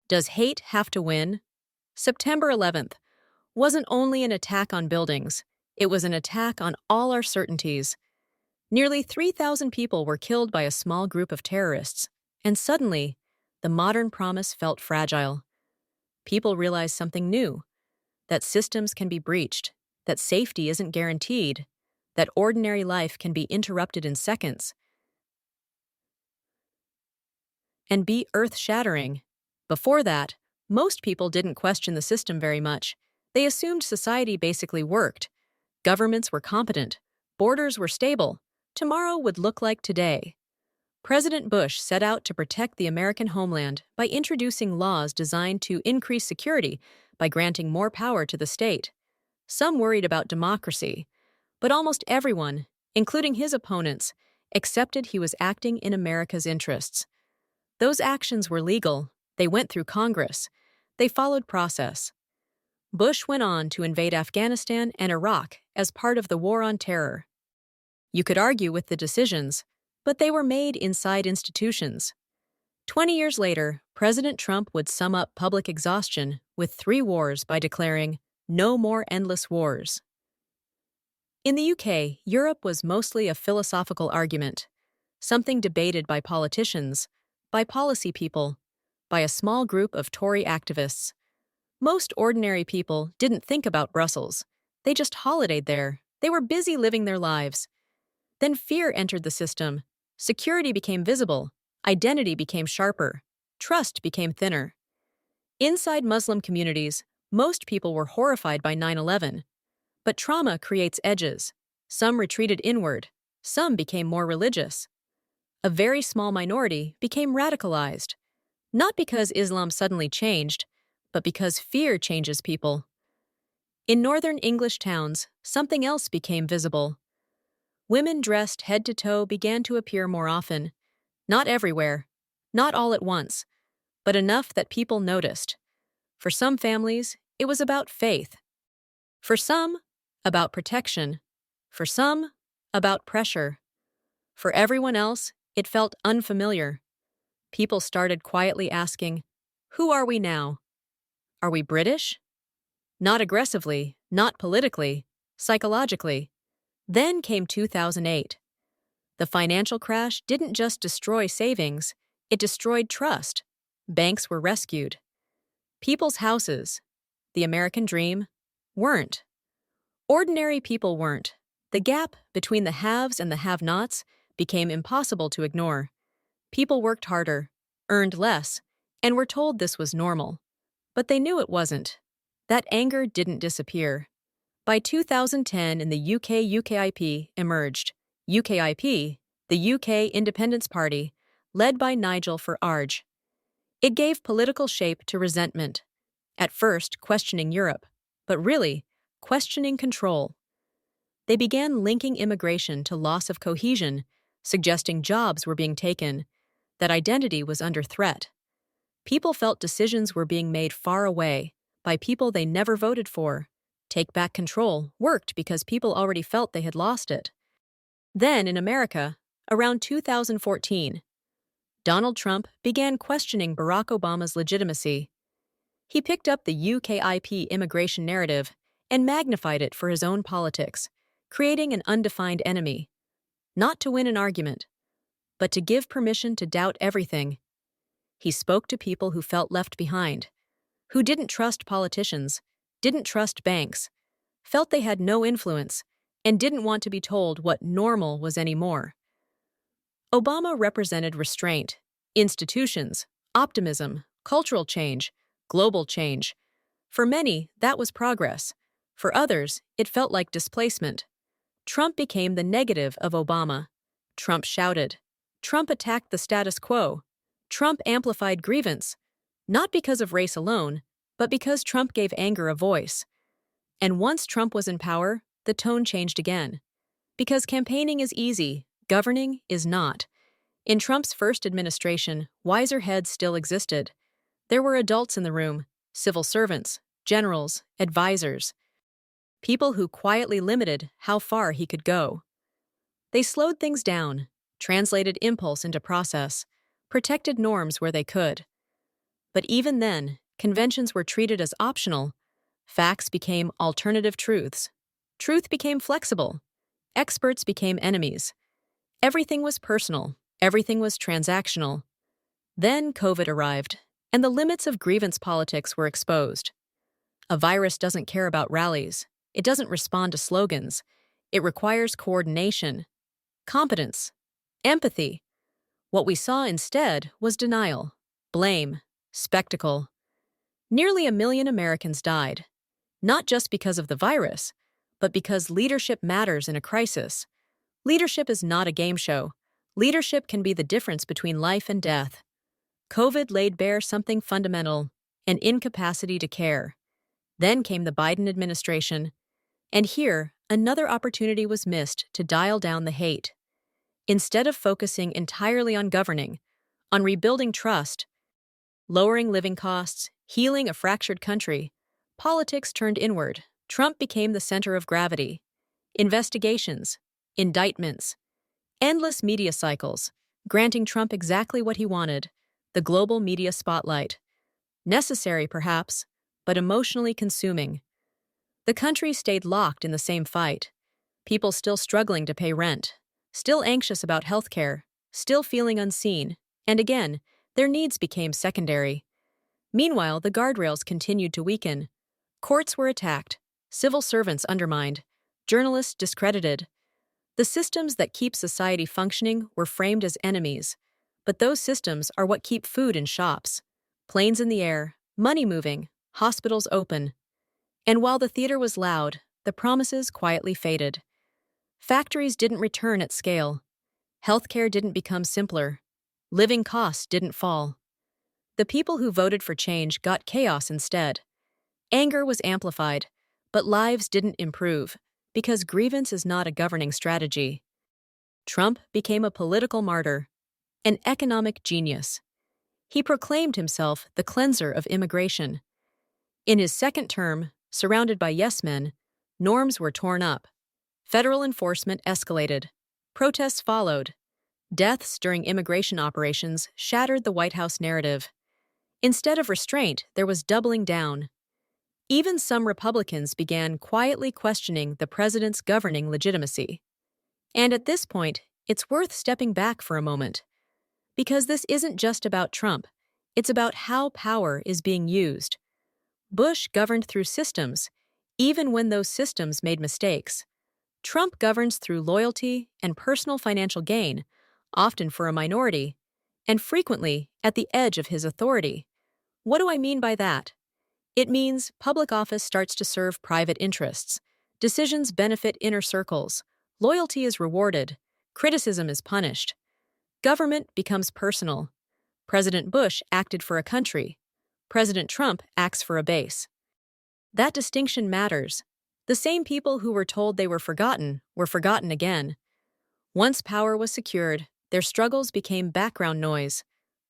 Does hate have to win? September 11th wasn't only an attack on buildings, it was an attack on all our certainties. Nearly 3,000 people were killed by a small group of terrorists, and suddenly, the modern promise felt fragile. People realized something new, that systems can be breached, that safety isn't guaranteed, that ordinary life can be interrupted in seconds, and be earth-shattering. Before that, most people didn't question the system very much. They assumed society basically worked. Governments were competent. Borders were stable. Tomorrow would look like today. President Bush set out to protect the American homeland by introducing laws designed to increase security by granting more power to the state. Some worried about democracy, but almost everyone, including his opponents, accepted he was acting in America's interests. Those actions were legal. They went through Congress. They followed process. Bush went on to invade Afghanistan and Iraq as part of the War on Terror. You could argue with the decisions, but they were made inside institutions. 20 years later, President Trump would sum up public exhaustion with 3 wars by declaring, "No more endless wars." In the UK, Europe was mostly a philosophical argument, something debated by politicians, by policy people, by a small group of Tory activists. Most ordinary people didn't think about Brussels. They just holidayed there. They were busy living their lives. Then fear entered the system. Security became visible. Identity became sharper. Trust became thinner. Inside Muslim communities, most people were horrified by 9/11. But trauma creates edges. Some retreated inward. Some became more religious. A very small minority became radicalized. Not because Islam suddenly changed, but because fear changes people. In northern English towns, something else became visible. Women dressed head to toe began to appear more often. Not everywhere, not all at once, but enough that people noticed. For some families, it was about faith. For some, about protection. For some, about pressure. For everyone else, it felt unfamiliar. People started quietly asking, "Who are we now? Are we British?" Not aggressively, not politically, psychologically. Then came 2008. The financial crash didn't just destroy savings, it destroyed trust. Banks were rescued. People's houses, the American dream, weren't. Ordinary people weren't. The gap between the haves and the have-nots became impossible to ignore. People worked harder, earned less, and were told this was normal. But they knew it wasn't. That anger didn't disappear. By 2010, in the UK, UKIP emerged. UKIP, the UK Independence Party, led by Nigel Farage. It gave political shape to resentment. At first, questioning Europe, but really, questioning control. They began linking immigration to loss of cohesion, suggesting jobs were being taken, that identity was under threat. People felt decisions were being made far away, by people they never voted for. Take back control worked because people already felt they had lost it. Then, in America, around 2014, Donald Trump began questioning Barack Obama's legitimacy. He picked up the UKIP immigration narrative and magnified it for his own politics, creating an undefined enemy. Not to win an argument, but to give permission to doubt everything. He spoke to people who felt left behind, who didn't trust politicians, didn't trust banks, felt they had no influence, and didn't want to be told what normal was anymore. Obama represented restraint, institutions, optimism, cultural change, global change. For many, that was progress. For others, it felt like displacement. Trump became the negative of Obama. Trump shouted. Trump attacked the status quo. Trump amplified grievance, not because of race alone, but because Trump gave anger a voice. And once Trump was in power, the tone changed again. Because campaigning is easy, governing is not. In Trump's first administration, wiser heads still existed. There were adults in the room, civil servants, generals, advisors, people who quietly limited how far he could go. They slowed things down, translated impulse into process, protected norms where they could. But even then, conventions were treated as optional. Facts became alternative truths. Truth became flexible. Experts became enemies. Everything was personal. Everything was transactional. Then COVID arrived, and the limits of grievance politics were exposed. A virus doesn't care about rallies. It doesn't respond to slogans. It requires coordination, competence, empathy. What we saw instead was denial, blame, spectacle. Nearly 1 million Americans died, not just because of the virus, but because leadership matters in a crisis. Leadership is not a game show. Leadership can be the difference between life and death. COVID laid bare something fundamental, an incapacity to care. Then came the Biden administration, and here, another opportunity was missed to dial down the hate. Instead of focusing entirely on governing, on rebuilding trust, lowering living costs, healing a fractured country, politics turned inward. Trump became the center of gravity. Investigations, indictments, endless media cycles, granting Trump exactly what he wanted, the global media spotlight. Necessary, perhaps, but emotionally consuming. The country stayed locked in the same fight. People still struggling to pay rent, still anxious about healthcare, still feeling unseen, and again, their needs became secondary. Meanwhile, the guardrails continued to weaken. Courts were attacked, civil servants undermined, journalists discredited. The systems that keep society functioning were framed as enemies, but those systems are what keep food in shops, planes in the air, money moving, hospitals open. And while the theater was loud, the promises quietly faded. Factories didn't return at scale. Healthcare didn't become simpler. Living costs didn't fall. The people who voted for change got chaos instead. Anger was amplified, but lives didn't improve, because grievance is not a governing strategy. Trump became a political martyr, an economic genius. He proclaimed himself the cleanser of immigration. In his second term, surrounded by yes-men, norms were torn up. Federal enforcement escalated. Protests followed. Deaths during immigration operations shattered the White House narrative. Instead of restraint, there was doubling down. Even some Republicans began quietly questioning the president's governing legitimacy. And at this point, it's worth stepping back for a moment. Because this isn't just about Trump, it's about how power is being used. Bush governed through systems, even when those systems made mistakes. Trump governs through loyalty and personal financial gain, often for a minority, and frequently at the edge of his authority. What do I mean by that? It means public office starts to serve private interests. Decisions benefit inner circles. Loyalty is rewarded. Criticism is punished. Government becomes personal. President Bush acted for a country. President Trump acts for a base. That distinction matters. The same people who were told they were forgotten again. Once power was secured, their struggles became background noise.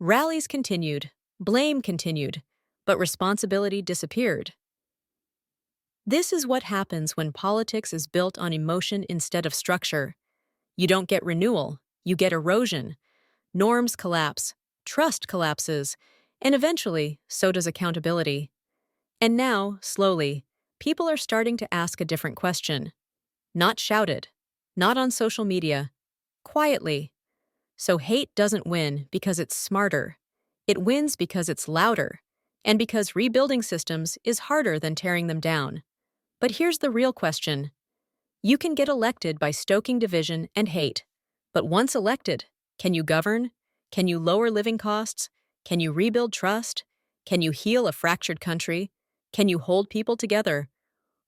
Rallies continued, blame continued, but responsibility disappeared. This is what happens when politics is built on emotion instead of structure. You don't get renewal, you get erosion. Norms collapse, trust collapses, and eventually, so does accountability. And now, slowly, people are starting to ask a different question. Not shouted, not on social media, quietly. So hate doesn't win because it's smarter. It wins because it's louder, and because rebuilding systems is harder than tearing them down. But here's the real question. You can get elected by stoking division and hate. But once elected, can you govern? Can you lower living costs? Can you rebuild trust? Can you heal a fractured country? Can you hold people together?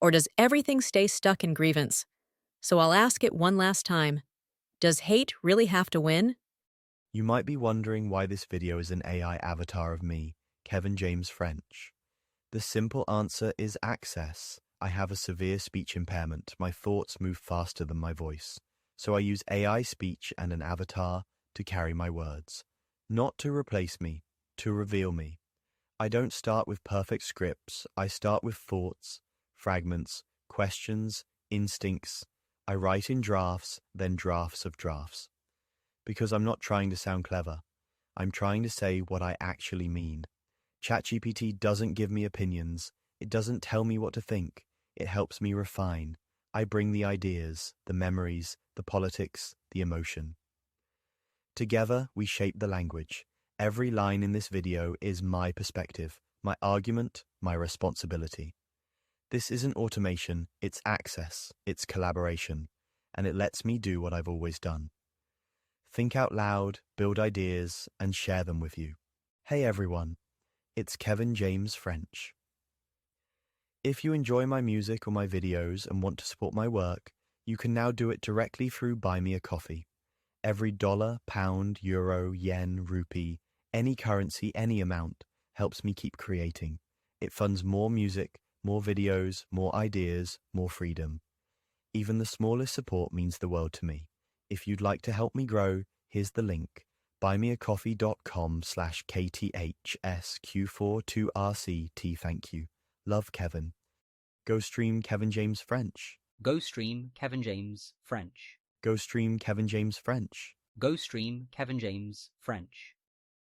Or does everything stay stuck in grievance? So I'll ask it one last time. Does hate really have to win? You might be wondering why this video is an AI avatar of me, Kevin James French. The simple answer is access. I have a severe speech impairment. My thoughts move faster than my voice. So I use AI speech and an avatar to carry my words. Not to replace me, to reveal me. I don't start with perfect scripts. I start with thoughts, fragments, questions, instincts. I write in drafts, then drafts of drafts. Because I'm not trying to sound clever. I'm trying to say what I actually mean. ChatGPT doesn't give me opinions. It doesn't tell me what to think. It helps me refine. I bring the ideas, the memories, the politics, the emotion. Together, we shape the language. Every line in this video is my perspective, my argument, my responsibility. This isn't automation, it's access, it's collaboration, and it lets me do what I've always done. Think out loud, build ideas, and share them with you. Hey everyone, it's Kevin James French. If you enjoy my music or my videos and want to support my work, you can now do it directly through Buy Me a Coffee. Every dollar, pound, euro, yen, rupee, any currency, any amount, helps me keep creating. It funds more music, more videos, more ideas, more freedom. Even the smallest support means the world to me. If you'd like to help me grow, here's the link: buymeacoffee.com/KTHSQ42RCT. Thank you. Love, Kevin. Go stream Kevin James French. Go stream Kevin James French. Go stream Kevin James French. Go stream Kevin James French.